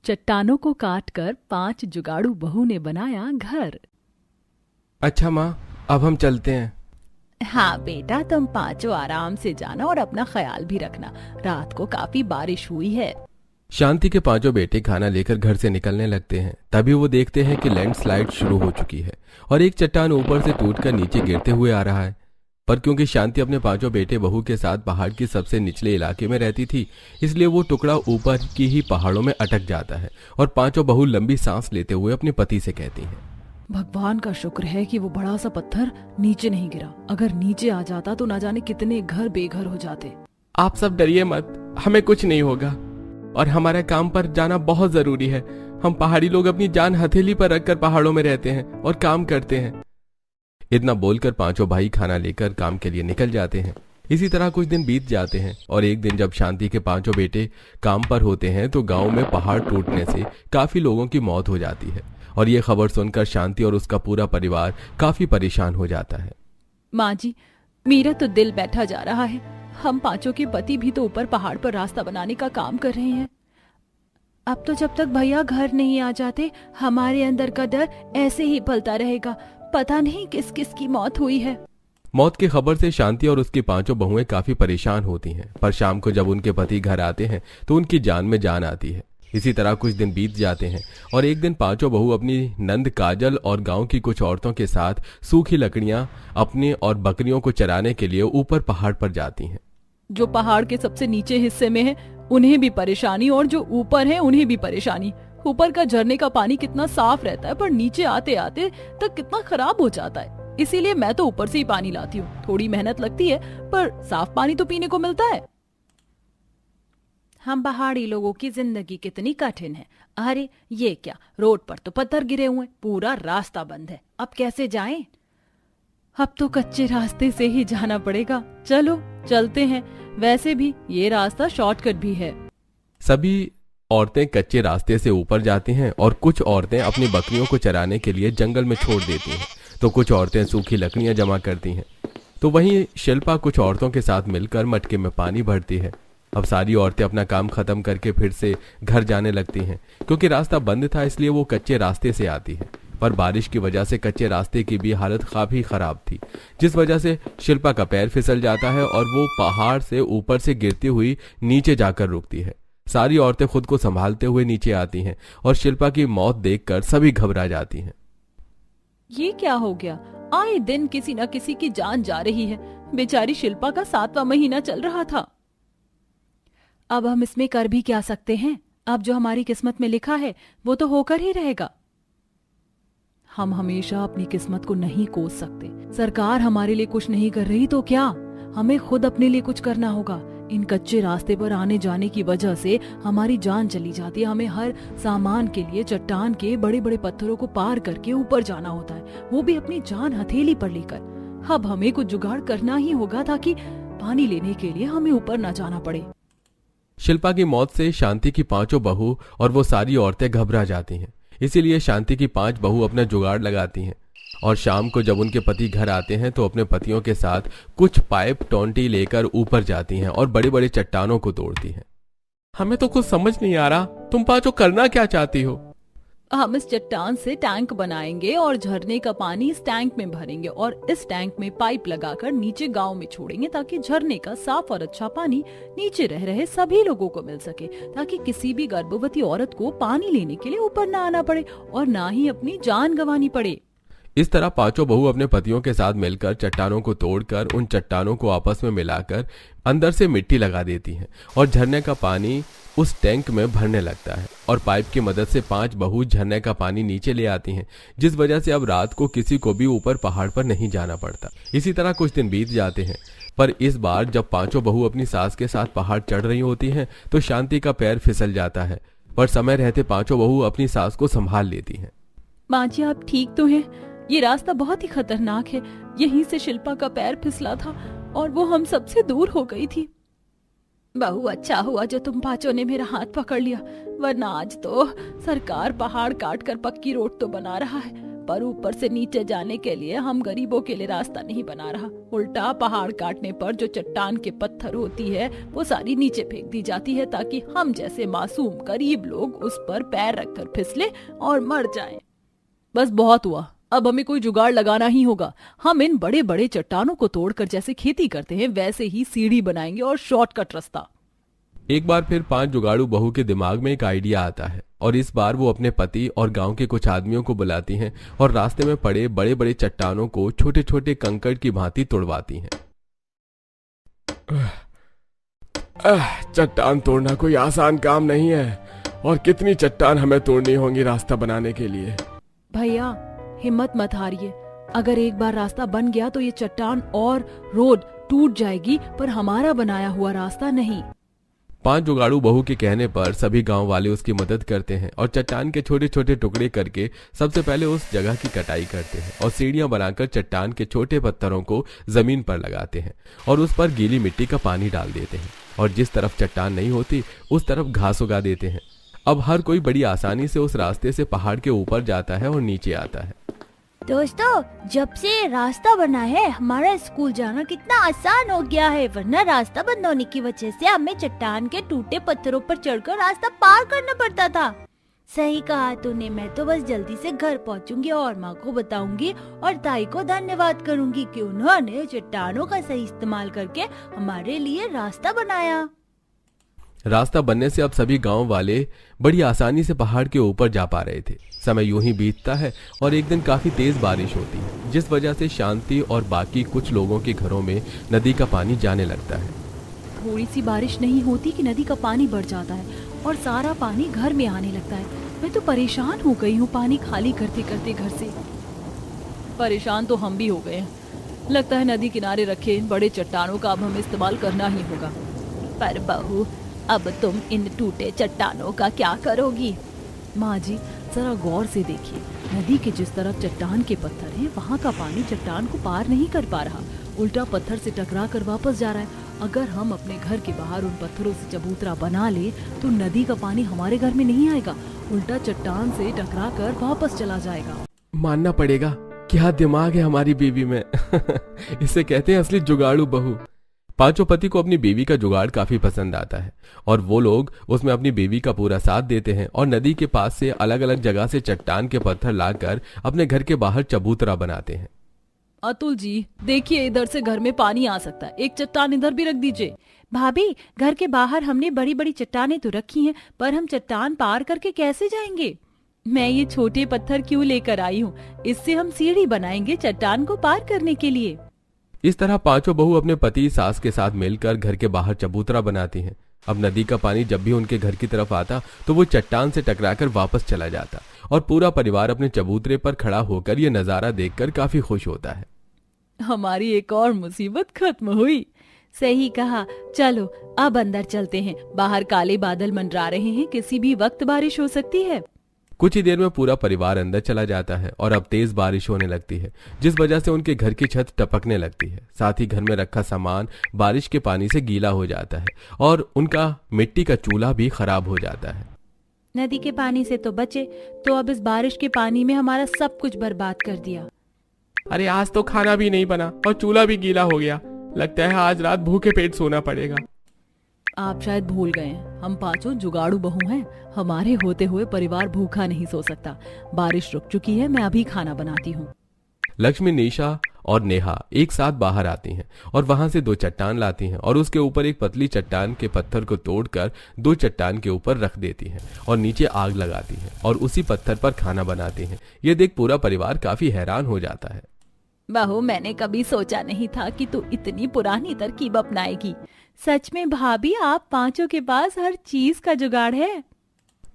चट्टानों को काटकर 5 जुगाड़ू बहू ने बनाया घर। अच्छा माँ, अब हम चलते हैं। हाँ बेटा, तुम पांचों आराम से जाना और अपना ख्याल भी रखना। रात को काफी बारिश हुई है। शांति के पांचों बेटे खाना लेकर घर से निकलने लगते हैं। तभी वो देखते हैं कि लैंडस्लाइड शुरू हो चुकी है और एक चट्टान ऊपर से टूटकर नीचे गिरते हुए आ रहा है। पर क्योंकि शांति अपने पांचों बेटे बहू के साथ पहाड़ की सबसे निचले इलाके में रहती थी, इसलिए वो टुकड़ा ऊपर की ही पहाड़ों में अटक जाता है और पांचों बहू लंबी सांस लेते हुए अपने पति से कहती हैं, भगवान का शुक्र है कि वो बड़ा सा पत्थर नीचे नहीं गिरा। अगर नीचे आ जाता तो ना जाने कितने घर बेघर हो जाते। आप सब डरिए मत, हमें कुछ नहीं होगा और हमारा काम पर जाना बहुत जरूरी है। हम पहाड़ी लोग अपनी जान हथेली पर रखकर पहाड़ों में रहते हैं और काम करते हैं। इतना बोलकर पांचों भाई खाना लेकर काम के लिए निकल जाते हैं। इसी तरह कुछ दिन बीत जाते हैं और एक दिन जब शांति के पांचों बेटे काम पर होते हैं तो गांव में पहाड़ टूटने से काफी लोगों की मौत हो जाती है और ये खबर सुनकर शांति और उसका पूरा परिवार काफी परेशान हो जाता है। माँ जी, मेरा तो दिल बैठा जा रहा है। हम पांचों के पति भी तो ऊपर पहाड़ पर रास्ता बनाने का काम कर रहे हैं। अब तो जब तक भैया घर नहीं आ जाते, हमारे अंदर का डर ऐसे ही पलता रहेगा। पता नहीं किस किस की मौत हुई है। मौत की खबर से शांति और उसकी पांचों बहुएं काफी परेशान होती हैं, पर शाम को जब उनके पति घर आते हैं तो उनकी जान में जान आती है। इसी तरह कुछ दिन बीत जाते हैं और एक दिन पांचों बहू अपनी नंद काजल और गांव की कुछ औरतों के साथ सूखी लकड़ियां अपने और बकरियों को चराने के लिए ऊपर पहाड़ पर जाती हैं। जो पहाड़ के सबसे नीचे हिस्से में है उन्हें भी परेशानी और जो ऊपर है उन्हें भी परेशानी। ऊपर का झरने का पानी कितना साफ रहता है पर नीचे आते आते तक कितना खराब हो जाता है। इसीलिए मैं तो ऊपर से ही पानी लाती हूँ। थोड़ी मेहनत लगती है पर साफ पानी तो पीने को मिलता है। हम पहाड़ी लोगों की जिंदगी कितनी कठिन है। अरे ये क्या, रोड पर तो पत्थर गिरे हुए, पूरा रास्ता बंद है। अब कैसे जाएं? अब तो कच्चे रास्ते से ही जाना पड़ेगा। चलो चलते हैं, वैसे भी ये रास्ता शॉर्टकट भी है। सभी औरतें कच्चे रास्ते से ऊपर जाती हैं और कुछ औरतें अपनी बकरियों को चराने के लिए जंगल में छोड़ देती हैं, तो कुछ औरतें सूखी लकड़ियां जमा करती हैं। तो वहीं शिल्पा कुछ औरतों के साथ मिलकर मटके में पानी भरती है। अब सारी औरतें अपना काम खत्म करके फिर से घर जाने लगती हैं। क्योंकि रास्ता बंद था इसलिए वो कच्चे रास्ते से आती है, पर बारिश की वजह से कच्चे रास्ते की भी हालत काफी खराब थी, जिस वजह से शिल्पा का पैर फिसल जाता है और वो पहाड़ से ऊपर से गिरती हुई नीचे जाकर रुकती है। सारी औरतें खुद को संभालते हुए नीचे आती हैं और शिल्पा की मौत देखकर सभी घबरा जाती हैं। ये क्या हो गया? आए दिन किसी न किसी की जान जा रही है। बेचारी शिल्पा का 7वां महीना चल रहा था। अब हम इसमें कर भी क्या सकते हैं? अब जो हमारी किस्मत में लिखा है वो तो होकर ही रहेगा। हम हमेशा अपनी किस्मत को नहीं कोस सकते। सरकार हमारे लिए कुछ नहीं कर रही तो क्या, हमें खुद अपने लिए कुछ करना होगा। इन कच्चे रास्ते पर आने जाने की वजह से हमारी जान चली जाती है। हमें हर सामान के लिए चट्टान के बड़े बड़े पत्थरों को पार करके ऊपर जाना होता है, वो भी अपनी जान हथेली पर लेकर। अब हमें कुछ जुगाड़ करना ही होगा ताकि पानी लेने के लिए हमें ऊपर न जाना पड़े। शिल्पा की मौत से शांति की पांचों बहू और वो सारी औरतें घबरा जाती हैं। इसीलिए शांति की 5 बहू अपना जुगाड़ लगाती हैं और शाम को जब उनके पति घर आते हैं तो अपने पतियों के साथ कुछ पाइप टोंटी लेकर ऊपर जाती हैं और बड़े बड़े चट्टानों को तोड़ती हैं। हमें तो कुछ समझ नहीं आ रहा, तुम पांचों करना क्या चाहती हो? हम इस चट्टान से टैंक बनाएंगे और झरने का पानी इस टैंक में भरेंगे और इस टैंक में पाइप लगाकर नीचे गांव में छोड़ेंगे ताकि झरने का साफ और अच्छा पानी नीचे रह रहे सभी लोगों को मिल सके, ताकि किसी भी गर्भवती औरत को पानी लेने के लिए ऊपर ना आना पड़े और ना ही अपनी जान गंवानी पड़े। इस तरह पांचों बहू अपने पतियों के साथ मिलकर चट्टानों को तोड़कर उन चट्टानों को आपस में मिलाकर अंदर से मिट्टी लगा देती हैं और झरने का पानी उस टैंक में भरने लगता है और पाइप की मदद से 5 बहू झरने का पानी नीचे ले आती हैं, जिस वजह से अब रात को किसी को भी ऊपर पहाड़ पर नहीं जाना पड़ता। इसी तरह कुछ दिन बीत जाते हैं, पर इस बार जब पांचों बहू अपनी सास के साथ पहाड़ चढ़ रही होती हैं तो शांति का पैर फिसल जाता है, पर समय रहते पांचों बहू अपनी सास को संभाल लेती हैं। माँ जी, आप ठीक तो हैं? ये रास्ता बहुत ही खतरनाक है। यहीं से शिल्पा का पैर फिसला था और वो हम सबसे दूर हो गई थी। बहू, अच्छा हुआ जो तुम पांचों ने मेरा हाथ पकड़ लिया, वरना आज तो सरकार पहाड़ काट कर पक्की रोड तो बना रहा है पर ऊपर से नीचे जाने के लिए हम गरीबों के लिए रास्ता नहीं बना रहा, उल्टा पहाड़ काटने पर जो चट्टान के पत्थर होती है वो सारी नीचे फेंक दी जाती है ताकि हम जैसे मासूम गरीब लोग उस पर पैर रखकर फिसले और मर जाएं। बस बहुत हुआ, अब हमें कोई जुगाड़ लगाना ही होगा। हम इन बड़े बड़े चट्टानों को तोड़कर जैसे खेती करते हैं वैसे ही सीढ़ी बनाएंगे और शॉर्टकट रास्ता। एक बार फिर 5 जुगाड़ू बहू के दिमाग में एक आइडिया आता है और इस बार वो अपने पति और गांव के कुछ आदमियों को बुलाती हैं और रास्ते में पड़े बड़े बड़े चट्टानों को छोटे छोटे कंकड़ की भांति तोड़वाती हैं। चट्टान तोड़ना कोई आसान काम नहीं है और कितनी चट्टान हमें तोड़नी होंगी रास्ता बनाने के लिए। भैया हिम्मत मत हारिए, अगर एक बार रास्ता बन गया तो ये चट्टान और रोड टूट जाएगी पर हमारा बनाया हुआ रास्ता नहीं। 5 जुगाड़ू बहू के कहने पर सभी गांव वाले उसकी मदद करते हैं और चट्टान के छोटे छोटे टुकड़े करके सबसे पहले उस जगह की कटाई करते हैं और सीढ़ियां बनाकर चट्टान के छोटे पत्थरों को जमीन पर लगाते हैं और उस पर गीली मिट्टी का पानी डाल देते हैं और जिस तरफ चट्टान नहीं होती उस तरफ घास उगा देते हैं। अब हर कोई बड़ी आसानी से उस रास्ते से पहाड़ के ऊपर जाता है और नीचे आता है। दोस्तों, जब से रास्ता बना है हमारा स्कूल जाना कितना आसान हो गया है, वरना रास्ता बंद होने की वजह से हमें चट्टान के टूटे पत्थरों पर चढ़कर रास्ता पार करना पड़ता था। सही कहा तूने, मैं तो बस जल्दी से घर पहुंचूंगी और माँ को बताऊंगी और ताई को धन्यवाद करूंगी कि उन्होंने चट्टानों का सही इस्तेमाल करके हमारे लिए रास्ता बनाया। रास्ता बनने से अब सभी गांव वाले बड़ी आसानी से पहाड़ के ऊपर जा पा रहे थे। समय यूं ही बीतता है और एक दिन काफी तेज बारिश होती है जिस वजह से शांति और बाकी कुछ लोगों के घरों में नदी का पानी जाने लगता है। थोड़ी सी बारिश नहीं होती कि नदी का पानी बढ़ जाता है और सारा पानी घर में आने लगता है। मैं तो परेशान हो गई हूँ पानी खाली करते करते घर से। परेशान तो हम भी हो गए हैं, लगता है नदी किनारे रखे इन बड़े चट्टानों का अब हमें इस्तेमाल करना ही होगा। पर बहू, अब तुम इन टूटे चट्टानों का क्या करोगी? माँ जी जरा गौर से देखिए, नदी के जिस तरफ चट्टान के पत्थर हैं वहाँ का पानी चट्टान को पार नहीं कर पा रहा, उल्टा पत्थर से टकरा कर वापस जा रहा है। अगर हम अपने घर के बाहर उन पत्थरों से चबूतरा बना ले तो नदी का पानी हमारे घर में नहीं आएगा, उल्टा चट्टान से टकरा कर वापस चला जाएगा। मानना पड़ेगा, क्या दिमाग है हमारी बीवी में। इसे कहते हैं असली जुगाड़ू बहू। 5 पति को अपनी बीवी का जुगाड़ काफी पसंद आता है और वो लोग उसमें अपनी बीवी का पूरा साथ देते हैं और नदी के पास से अलग अलग जगह से चट्टान के पत्थर लाकर अपने घर के बाहर चबूतरा बनाते हैं। अतुल जी देखिए, इधर से घर में पानी आ सकता है, एक चट्टान इधर भी रख दीजिए। भाभी, घर के बाहर हमने बड़ी बड़ी चट्टानें तो रखी हैं, पर हम चट्टान पार करके कैसे जाएंगे? मैं ये छोटे पत्थर क्यों लेकर आई हूँ, इससे हम सीढ़ी बनाएंगे चट्टान को पार करने के लिए। इस तरह 5 बहू अपने पति सास के साथ मिलकर घर के बाहर चबूतरा बनाती हैं। अब नदी का पानी जब भी उनके घर की तरफ आता तो वो चट्टान से टकराकर वापस चला जाता और पूरा परिवार अपने चबूतरे पर खड़ा होकर ये नजारा देखकर काफी खुश होता है। हमारी एक और मुसीबत खत्म हुई। सही कहा, चलो अब अंदर चलते हैं, बाहर काले बादल मंडरा रहे हैं, किसी भी वक्त बारिश हो सकती है। कुछ ही देर में पूरा परिवार अंदर चला जाता है और अब तेज बारिश होने लगती है जिस वजह से उनके घर की छत टपकने लगती है। साथ ही घर में रखा सामान बारिश के पानी से गीला हो जाता है और उनका मिट्टी का चूल्हा भी खराब हो जाता है। नदी के पानी से तो बचे, तो अब इस बारिश के पानी में हमारा सब कुछ बर्बाद कर दिया। अरे आज तो खाना भी नहीं बना और चूल्हा भी गीला हो गया, लगता है आज रात भूखे पेट सोना पड़ेगा। आप शायद भूल गए हैं, हम 5 जुगाड़ू बहू हैं, हमारे होते हुए परिवार भूखा नहीं सो सकता। बारिश रुक चुकी है, मैं अभी खाना बनाती हूँ। लक्ष्मी, निशा और नेहा एक साथ बाहर आती हैं और वहां से 2 चट्टान लाती हैं और उसके ऊपर एक पतली चट्टान के पत्थर को तोड़कर 2 चट्टान के ऊपर रख देती हैं और नीचे आग लगाती हैं और उसी पत्थर पर खाना बनाती हैं। ये देख पूरा परिवार काफी हैरान हो जाता है। बहू, मैंने कभी सोचा नहीं था कि तू इतनी पुरानी तरकीब अपनाएगी। सच में भाभी, आप 5 के पास हर चीज का जुगाड़ है।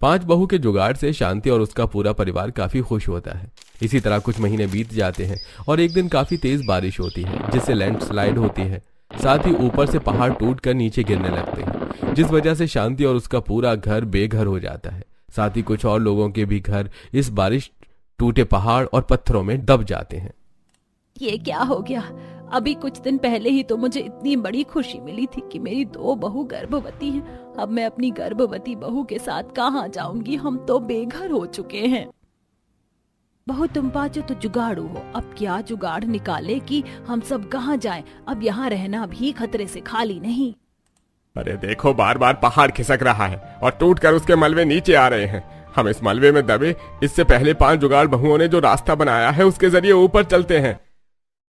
5 बहू के जुगाड़ से शांति और उसका पूरा परिवार काफी खुश होता है। इसी तरह कुछ महीने बीत जाते हैं और एक दिन काफी तेज बारिश होती है जिससे लैंडस्लाइड होती है। साथ ही ऊपर से पहाड़ टूटकर नीचे गिरने लगते हैं जिस वजह से शांति और उसका पूरा घर बेघर हो जाता है। साथ ही कुछ और लोगों के भी घर इस बारिश, टूटे पहाड़ और पत्थरों में दब जाते हैं। ये क्या हो गया? अभी कुछ दिन पहले ही तो मुझे इतनी बड़ी खुशी मिली थी कि मेरी 2 बहू गर्भवती हैं। अब मैं अपनी गर्भवती बहू के साथ कहाँ जाऊंगी? हम तो बेघर हो चुके हैं। बहू तुम पाँचों तो जुगाड़ू हो, अब क्या जुगाड़ निकाले कि हम सब कहाँ जाएं? अब यहाँ रहना भी खतरे से खाली नहीं। अरे देखो, बार बार पहाड़ खिसक रहा है और टूटकर उसके मलबे नीचे आ रहे हैं। हम इस मलबे में दबे, इससे पहले 5 जुगाड़ बहुओं ने जो रास्ता बनाया है उसके जरिए ऊपर चलते हैं।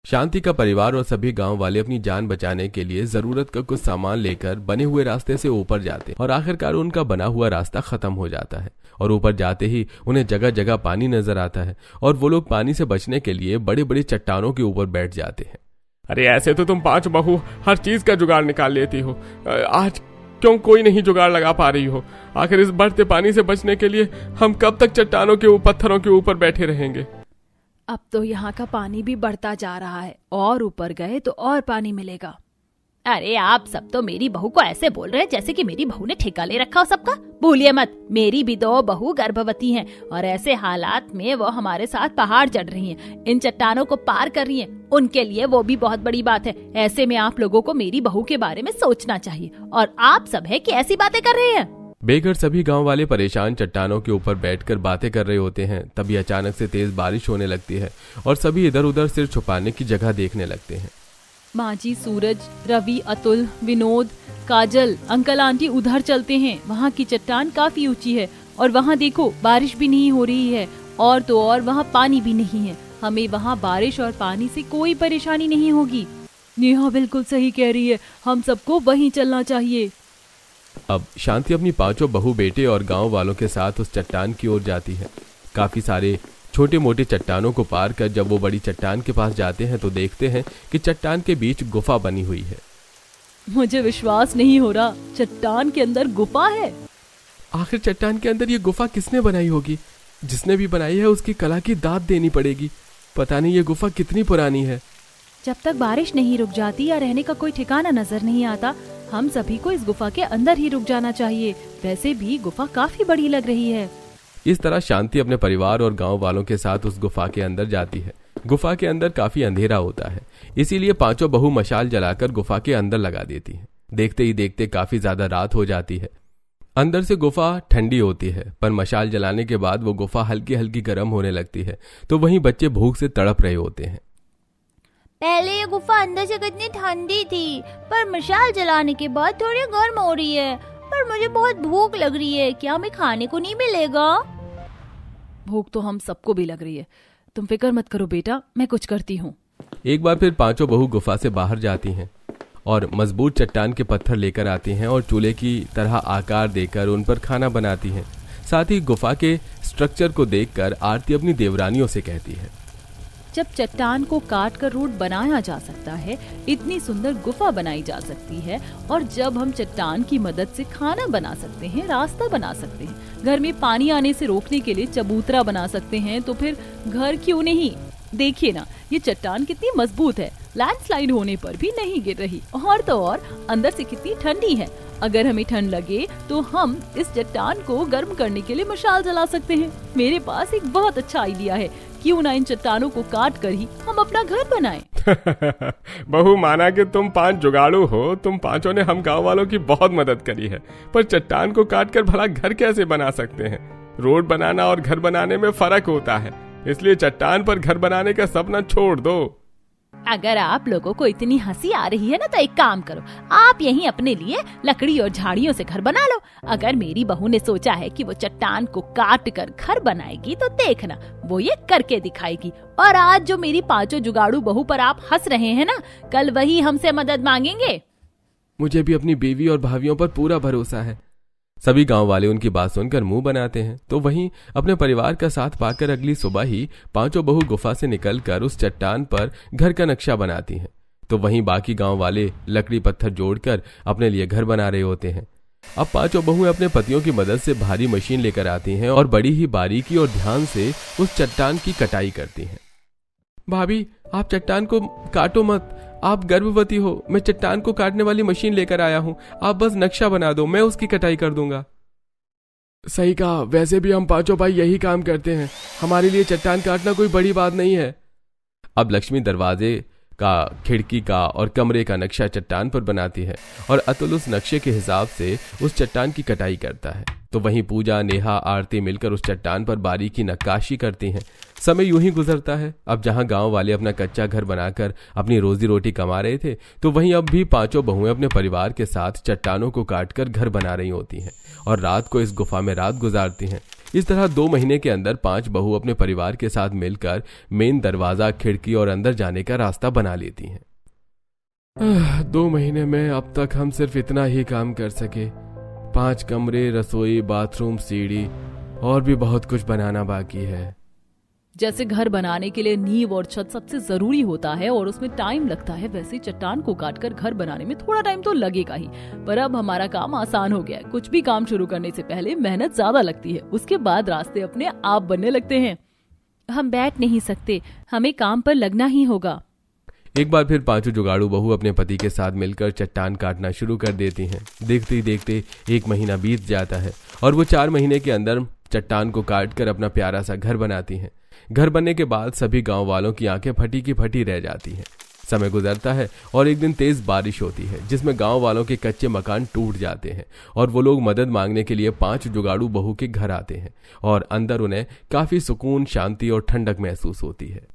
शांति का परिवार और सभी गांव वाले अपनी जान बचाने के लिए जरूरत का कुछ सामान लेकर बने हुए रास्ते से ऊपर जाते हैं और आखिरकार उनका बना हुआ रास्ता खत्म हो जाता है और ऊपर जाते ही उन्हें जगह जगह पानी नजर आता है और वो लोग पानी से बचने के लिए बड़े बड़े चट्टानों के ऊपर बैठ जाते हैं। अरे ऐसे तो तुम 5 बहू हर चीज का जुगाड़ निकाल लेती हो, आज क्यों कोई नहीं जुगाड़ लगा पा रही हो? आखिर इस बढ़ते पानी से बचने के लिए हम कब तक चट्टानों के पत्थरों के ऊपर बैठे रहेंगे? अब तो यहाँ का पानी भी बढ़ता जा रहा है और ऊपर गए तो और पानी मिलेगा। अरे आप सब तो मेरी बहू को ऐसे बोल रहे हैं जैसे कि मेरी बहू ने ठेका ले रखा हो सबका। भूलिए मत, मेरी भी 2 बहू गर्भवती हैं और ऐसे हालात में वो हमारे साथ पहाड़ चढ़ रही हैं, इन चट्टानों को पार कर रही हैं। उनके लिए वो भी बहुत बड़ी बात है। ऐसे में आप लोगों को मेरी बहू के बारे में सोचना चाहिए और आप सब है कि ऐसी बातें कर रहे हैं। बेघर सभी गांव वाले परेशान चट्टानों के ऊपर बैठकर बातें कर रहे होते हैं। तभी अचानक से तेज बारिश होने लगती है और सभी इधर उधर सिर छुपाने की जगह देखने लगते हैं। माँ जी, सूरज, रवि, अतुल, विनोद, काजल, अंकल आंटी उधर चलते हैं। वहाँ की चट्टान काफी ऊंची है और वहाँ देखो बारिश भी नहीं हो रही है और तो और वहाँ पानी भी नहीं है। हमें वहाँ बारिश और पानी से कोई परेशानी नहीं होगी। नेहा बिल्कुल सही कह रही है, हम सबको वहीं चलना चाहिए। अब शांति अपनी 5 बहू बेटे और गांव वालों के साथ उस चट्टान की ओर जाती है। काफी सारे छोटे मोटे चट्टानों को पार कर जब वो बड़ी चट्टान के पास जाते हैं तो देखते हैं कि चट्टान के बीच गुफा बनी हुई है। मुझे विश्वास नहीं हो रहा, चट्टान के अंदर गुफा है। आखिर चट्टान के अंदर ये गुफा किसने बनाई होगी? जिसने भी बनाई है उसकी कला की दाद देनी पड़ेगी। पता नहीं ये गुफा कितनी पुरानी है। जब तक बारिश नहीं रुक जाती या रहने का कोई ठिकाना नजर नहीं आता, हम सभी को इस गुफा के अंदर ही रुक जाना चाहिए। वैसे भी गुफा काफी बड़ी लग रही है। इस तरह शांति अपने परिवार और गांव वालों के साथ उस गुफा के अंदर जाती है। गुफा के अंदर काफी अंधेरा होता है, इसीलिए 5 बहू मशाल जलाकर गुफा के अंदर लगा देती है। देखते ही देखते काफी ज्यादा रात हो जाती है। अंदर से गुफा ठंडी होती है, पर मशाल जलाने के बाद वो गुफा हल्की हल्की गर्म होने लगती है। तो वहीं बच्चे भूख से तड़प रहे होते हैं। पहले ये गुफा अंदर से कितनी ठंडी थी, पर मशाल जलाने के बाद थोड़ी गर्म हो रही है। पर मुझे बहुत भूख लग रही है, क्या हमें खाने को नहीं मिलेगा? भूख तो हम सबको भी लग रही है, तुम फिक्र मत करो बेटा, मैं कुछ करती हूँ। एक बार फिर 5 बहू गुफा से बाहर जाती हैं और मजबूत चट्टान के पत्थर लेकर आती हैं और चूल्हे की तरह आकार देकर उन पर खाना बनाती हैं। साथ ही गुफा के स्ट्रक्चर को देखकर आरती अपनी देवरानियों से कहती है, जब चट्टान को काट कर रोड बनाया जा सकता है, इतनी सुंदर गुफा बनाई जा सकती है और जब हम चट्टान की मदद से खाना बना सकते हैं, रास्ता बना सकते हैं, घर में पानी आने से रोकने के लिए चबूतरा बना सकते हैं, तो फिर घर क्यों नहीं? देखिए ना, ये चट्टान कितनी मजबूत है, लैंडस्लाइड होने पर भी नहीं गिर रही और तो और अंदर से कितनी ठंडी है। अगर हमें ठंड लगे तो हम इस चट्टान को गर्म करने के लिए मशाल जला सकते हैं। मेरे पास एक बहुत अच्छा आइडिया है, क्यों ना इन चट्टानों को काट कर ही हम अपना घर बनाएं। बहू, माना कि तुम 5 जुगाड़ू हो, तुम 5 ने हम गांव वालों की बहुत मदद करी है, पर चट्टान को काट कर भला घर कैसे बना सकते हैं? रोड बनाना और घर बनाने में फर्क होता है, इसलिए चट्टान पर घर बनाने का सपना छोड़ दो। अगर आप लोगों को इतनी हंसी आ रही है ना, तो एक काम करो, आप यहीं अपने लिए लकड़ी और झाड़ियों से घर बना लो। अगर मेरी बहू ने सोचा है कि वो चट्टान को काट कर घर बनाएगी, तो देखना वो ये करके दिखाएगी। और आज जो मेरी 5 जुगाड़ू बहू पर आप हंस रहे हैं ना, कल वही हमसे मदद मांगेंगे। मुझे भी अपनी बीवी और भाभियों पर पूरा भरोसा है। सभी गांव वाले उनकी बात सुनकर मुंह बनाते हैं। तो वहीं अपने परिवार का साथ पाकर अगली सुबह ही 5 बहू गुफा से निकलकर उस चट्टान पर घर का नक्शा बनाती हैं। तो वहीं बाकी गांव वाले लकड़ी पत्थर जोड़कर अपने लिए घर बना रहे होते हैं। अब 5 बहुएं अपने पतियों की मदद से भारी मशीन लेकर आती हैं और बड़ी ही बारीकी और ध्यान से उस चट्टान की कटाई करती हैं। भाभी, आप चट्टान को काटो मत, आप गर्भवती हो। मैं चट्टान को काटने वाली मशीन लेकर आया हूँ, आप बस नक्शा बना दो, मैं उसकी कटाई कर दूंगा। सही कहा, वैसे भी हम 5 भाई यही काम करते हैं, हमारे लिए चट्टान काटना कोई बड़ी बात नहीं है। अब लक्ष्मी दरवाजे का, खिड़की का और कमरे का नक्शा चट्टान पर बनाती है और अतुल उस नक्शे के हिसाब से उस चट्टान की कटाई करता है। तो वहीं पूजा, नेहा, आरती मिलकर उस चट्टान पर बारीकी नक्काशी करती हैं। समय यूं ही गुजरता है। अब जहां गांव वाले अपना कच्चा घर बनाकर अपनी रोजी रोटी कमा रहे थे, तो वहीं अब भी पांचों बहुएं अपने परिवार के साथ चट्टानों को काटकर घर बना रही होती हैं और रात को इस गुफा में रात गुजारती हैं। इस तरह 2 महीने के अंदर 5 बहू अपने परिवार के साथ मिलकर मेन दरवाजा, खिड़की और अंदर जाने का रास्ता बना लेती हैं। 2 महीने में अब तक हम सिर्फ इतना ही काम कर सके। 5 कमरे, रसोई, बाथरूम, सीढ़ी और भी बहुत कुछ बनाना बाकी है। जैसे घर बनाने के लिए नींव और छत सबसे जरूरी होता है और उसमें टाइम लगता है, वैसे चट्टान को काटकर घर बनाने में थोड़ा टाइम तो लगेगा ही। पर अब हमारा काम आसान हो गया है। कुछ भी काम शुरू करने से पहले मेहनत ज्यादा लगती है, उसके बाद रास्ते अपने आप बनने लगते हैं। हम बैठ नहीं सकते, हमें काम पर लगना ही होगा। एक बार फिर 5 जुगाड़ू बहू अपने पति के साथ मिलकर चट्टान काटना शुरू कर देती हैं। देखते ही देखते 1 महीना बीत जाता है और वो 4 महीने के अंदर चट्टान को काटकर अपना प्यारा सा घर बनाती हैं। घर बनने के बाद सभी गांव वालों की आंखें फटी की फटी रह जाती हैं। समय गुजरता है और एक दिन तेज बारिश होती है, जिसमें गांव वालों के कच्चे मकान टूट जाते हैं और वो लोग मदद मांगने के लिए 5 जुगाड़ू बहू के घर आते हैं और अंदर उन्हें काफी सुकून, शांति और ठंडक महसूस होती है।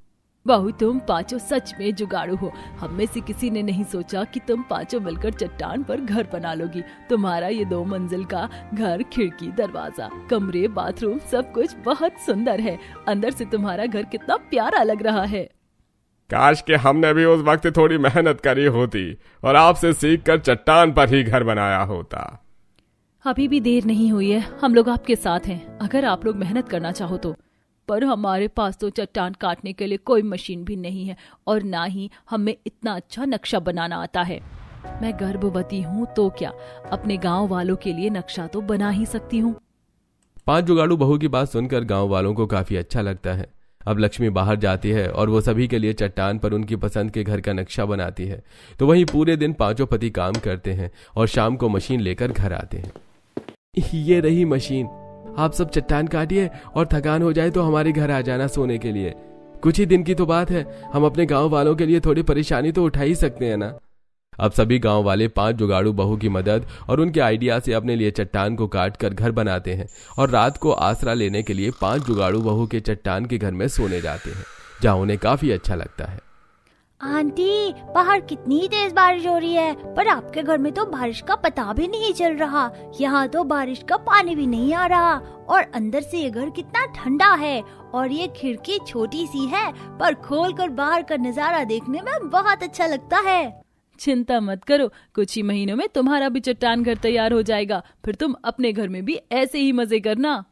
बहू, तुम पांचों सच में जुगाड़ू हो। हम में से किसी ने नहीं सोचा कि तुम पांचों मिलकर चट्टान पर घर बना लोगी। तुम्हारा ये 2 मंजिल का घर, खिड़की, दरवाजा, कमरे, बाथरूम सब कुछ बहुत सुंदर है। अंदर से तुम्हारा घर कितना प्यारा लग रहा है। काश कि हमने भी उस वक्त थोड़ी मेहनत करी होती और आपसे सीखकर चट्टान पर ही घर बनाया होता। अभी भी देर नहीं हुई है, हम लोग आपके साथ हैं अगर आप लोग मेहनत करना चाहो तो। पर हमारे पास तो चट्टान काटने के लिए कोई मशीन भी नहीं है और ना ही हमें इतना अच्छा नक्शा बनाना आता है। मैं गर्भवती हूँ तो क्या, अपने गांव वालों के लिए नक्शा तो बना ही सकती हूँ। 5 जुगाड़ू बहू की बात सुनकर गांव वालों को काफी अच्छा लगता है। अब लक्ष्मी बाहर जाती है और वो सभी के लिए चट्टान पर उनकी पसंद के घर का नक्शा बनाती है। तो वहीं पूरे दिन 5 पति काम करते हैं और शाम को मशीन लेकर घर आते हैं। ये रही मशीन, आप सब चट्टान काटिए और थकान हो जाए तो हमारे घर आ जाना सोने के लिए। कुछ ही दिन की तो बात है, हम अपने गांव वालों के लिए थोड़ी परेशानी तो उठा ही सकते हैं ना। अब सभी गांव वाले 5 जुगाड़ू बहू की मदद और उनके आइडिया से अपने लिए चट्टान को काटकर घर बनाते हैं और रात को आसरा लेने के लिए 5 जुगाड़ू बहू के चट्टान के घर में सोने जाते हैं, जहां उन्हें काफी अच्छा लगता है। आंटी, बाहर कितनी तेज बारिश हो रही है, पर आपके घर में तो बारिश का पता भी नहीं चल रहा। यहाँ तो बारिश का पानी भी नहीं आ रहा और अंदर से ये घर कितना ठंडा है और ये खिड़की छोटी सी है, पर खोलकर बाहर का नजारा देखने में बहुत अच्छा लगता है। चिंता मत करो, कुछ ही महीनों में तुम्हारा भी चट्टान घर तैयार हो जाएगा। फिर तुम अपने घर में भी ऐसे ही मजे करना।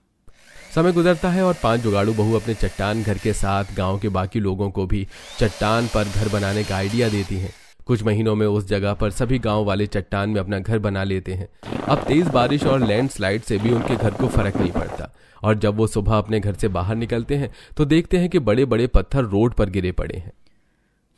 समय गुजरता है और 5 जुगाड़ू बहू अपने चट्टान घर के साथ गांव के बाकी लोगों को भी चट्टान पर घर बनाने का आइडिया देती हैं। कुछ महीनों में उस जगह पर सभी गांव वाले चट्टान में अपना घर बना लेते हैं। अब तेज बारिश और लैंडस्लाइड से भी उनके घर को फर्क नहीं पड़ता और जब वो सुबह अपने घर से बाहर निकलते हैं तो देखते हैं कि बड़े बड़े पत्थर रोड पर गिरे पड़े हैं।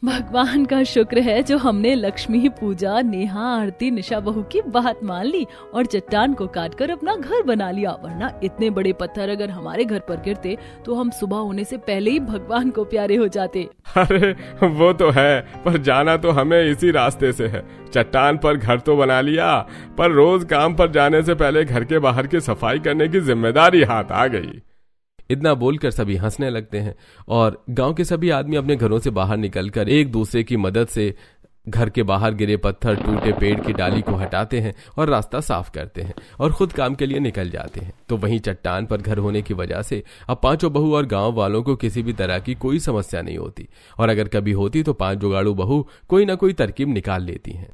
भगवान का शुक्र है जो हमने लक्ष्मी, पूजा, नेहा, आरती, निशा बहू की बात मान ली और चट्टान को काटकर अपना घर बना लिया। वरना इतने बड़े पत्थर अगर हमारे घर पर गिरते तो हम सुबह होने से पहले ही भगवान को प्यारे हो जाते। अरे वो तो है, पर जाना तो हमें इसी रास्ते से है। चट्टान पर घर तो बना लिया, पर रोज काम पर जाने से पहले घर के बाहर की सफाई करने की जिम्मेदारी हाथ आ गई। इतना बोलकर सभी हंसने लगते हैं और गांव के सभी आदमी अपने घरों से बाहर निकलकर एक दूसरे की मदद से घर के बाहर गिरे पत्थर, टूटे पेड़ की डाली को हटाते हैं और रास्ता साफ करते हैं और खुद काम के लिए निकल जाते हैं। तो वहीं चट्टान पर घर होने की वजह से अब 5 बहू और गांव वालों को किसी भी तरह की कोई समस्या नहीं होती और अगर कभी होती तो 5 जुगाड़ू बहू कोई ना कोई तरकीब निकाल लेती हैं।